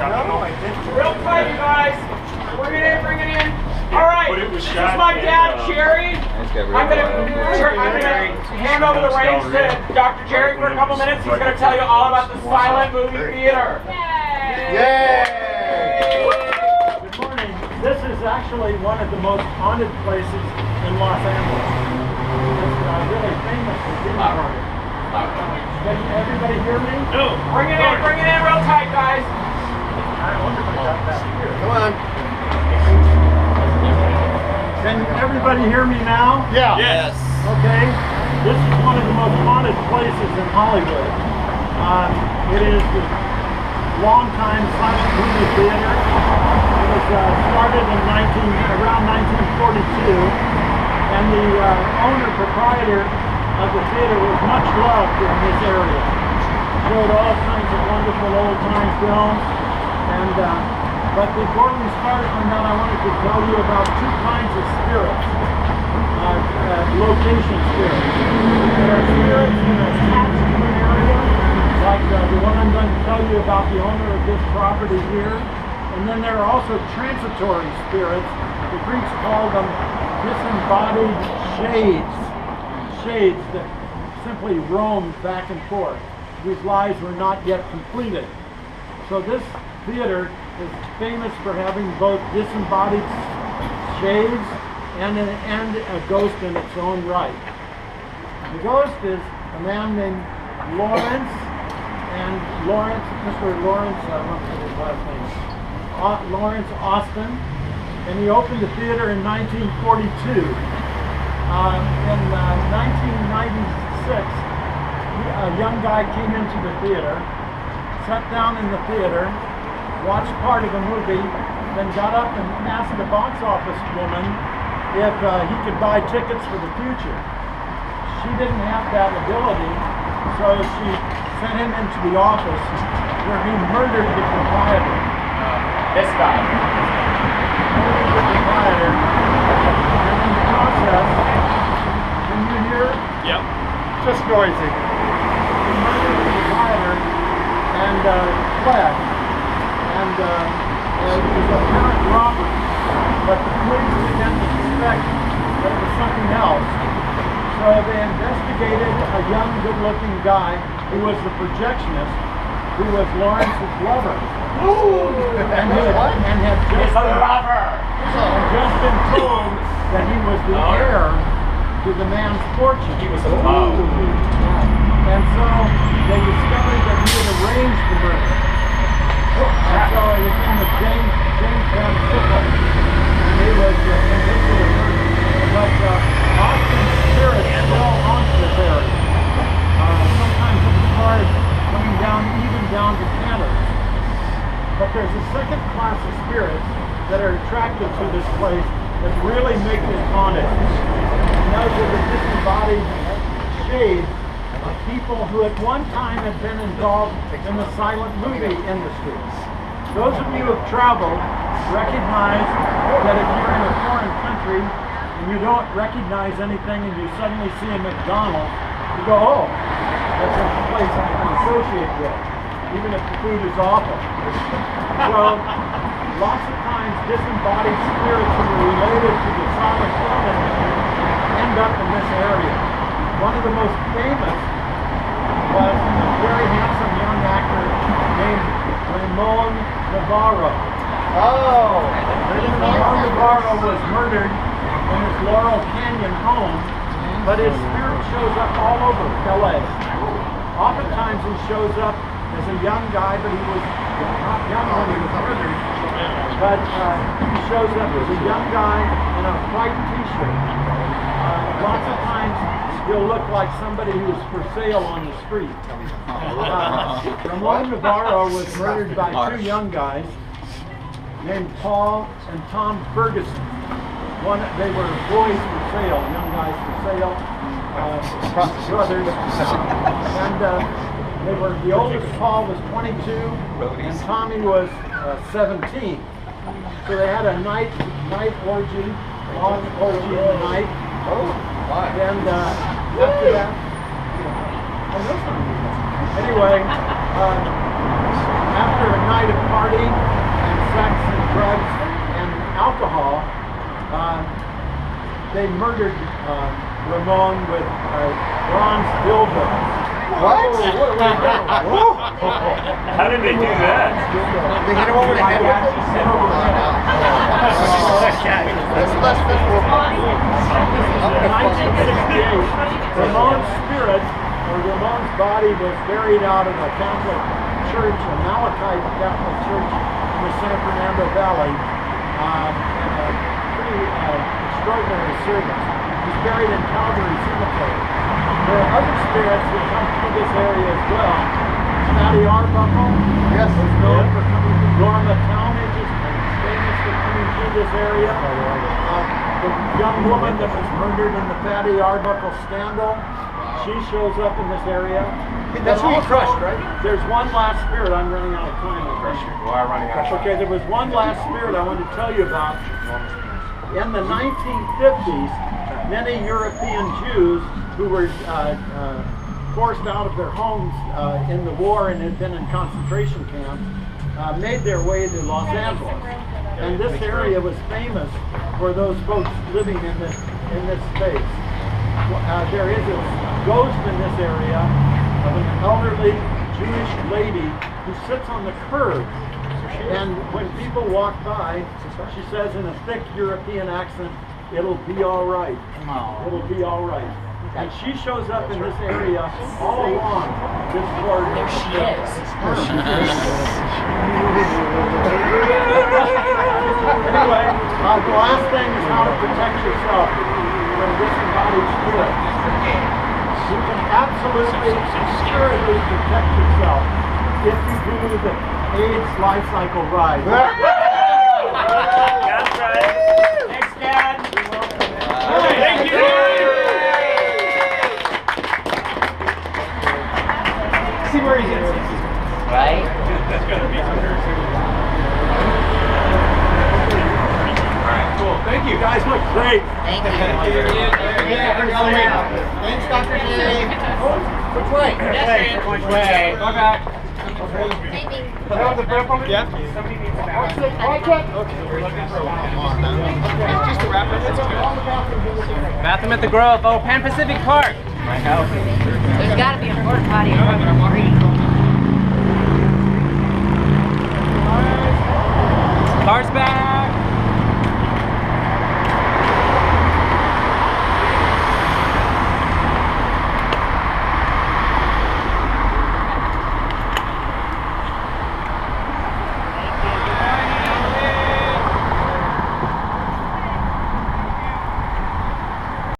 Real tight, you guys. Bring it in, bring it in. All right, this is my dad, Gerry. I'm gonna hand over the reins to Dr. Gerry for a couple minutes. He's gonna tell you all about the silent movie theater. Yay! Good morning. This is actually one of the most haunted places in Los Angeles. It's really famous for being haunted. Can everybody hear me? No. Bring it in real tight, guys. I wonder if I got that here. Come on. Can everybody hear me now? Yeah. Yes. Okay. This is one of the most haunted places in Hollywood. It is the long-time silent movie theater. It was started in around 1942, and the owner-proprietor of the theater was much loved in this area. Showed all kinds of wonderful old-time films, and but before we start on that, I wanted to tell you about two kinds of spirits, location spirits. There are spirits that are attached to an area, like the one I'm going to tell you about, the owner of this property here. And then there are also transitory spirits. The Greeks call them disembodied shades that simply roam back and forth, whose lives were not yet completed. So this theater is famous for having both disembodied shades and a ghost in its own right. The ghost is a man named Lawrence, Mr. Lawrence, I don't know his last name, Lawrence Austin, and he opened the theater in 1942. In 1996, a young guy came into the theater, sat down in the theater, watched part of the movie, then got up and asked the box office woman if he could buy tickets for the future. She didn't have that ability, so she sent him into the office where he murdered the proprietor. This guy. Murdered the proprietor, and in the process, can you hear? Yep. Just noisy. He murdered the proprietor and fled. And it was apparent robbery, but the police began to suspect that it was something else. So they investigated a young, good-looking guy who was the projectionist, who was Lawrence's lover. And had just been told that he was the heir to the man's fortune. He was a And so they discovered that he had arranged the murder. And so his name was James Van Sickle, and he was convicted of murder. But Austin's spirit still haunts this area. Sometimes it's hard coming down, even down to Canada. But there's a second class of spirits that are attracted to this place that really make it haunted. And those are the disembodied shades of people who at one time had been involved in the silent movie industry. Those of you who have traveled recognize that if you're in a foreign country and you don't recognize anything and you suddenly see a McDonald's, you go, oh, that's a place I can associate with, even if the food is awful. So, lots of times disembodied spirits who are related to the silent film industry end up in this area. One of the most famous was a very handsome young actor named Ramon Navarro. Oh! Ramon Navarro was murdered in his Laurel Canyon home, but his spirit shows up all over LA. Oftentimes he shows up as a young guy, but he was not young when he was murdered. But he shows up as a young guy in a white t-shirt. Lots of times he'll look like somebody who's for sale on the street. Ramon Navarro was murdered by two young guys named Paul and Tom Ferguson. They were boys for sale, young guys for sale, brothers. And the oldest Paul was 22 and Tommy was 17. So they had a night orgy, long orgy in the night. And after that, anyway, after a night of partying, they murdered Ramon with bronze dildos. What? What are we doing? How did they do that? They hit him over the head with it? That's less visual. In 1968, Ramon's spirit, or Ramon's body, was buried out of a Catholic church, a Malachite Catholic church in the San Fernando Valley, in a pretty extraordinary service. He's buried in Calvary Cemetery. There are other spirits that come through this area as well. Matty Arbuckle was known for coming to Gorma Town. It is famous for coming through this area. The young woman that was murdered in the Fatty Arbuckle scandal, she shows up in this area. That's who you crushed, right? There's one last spirit. I'm running out of time. We are running out of time. Okay, there was one last spirit I wanted to tell you about. In the 1950s, many European Jews who were forced out of their homes in the war and had been in concentration camps made their way to Los Angeles. And this area was famous for those folks living in this space. There is a ghost in this area of an elderly Jewish lady who sits on the curb. And when people walk by, she says in a thick European accent, "It'll be all right. It'll be all right." And she shows up in this area all along this corridor. There she is. Anyway, the last thing is how to protect yourself from disembodied spirits. You can absolutely, securely protect yourself if you do the AIDS life cycle ride. That's right. Thanks, Dad. Thank you. See where he's at. Right? That's gonna be Cool. Thank you. Guys look great. Thank you. Thanks, Dr. J. Which way? Which way? Go back. Yeah. Just to wrap it. Bathroom at the Grove. Oh, Pan Pacific Park. There's got to be a porta potty. Cars back.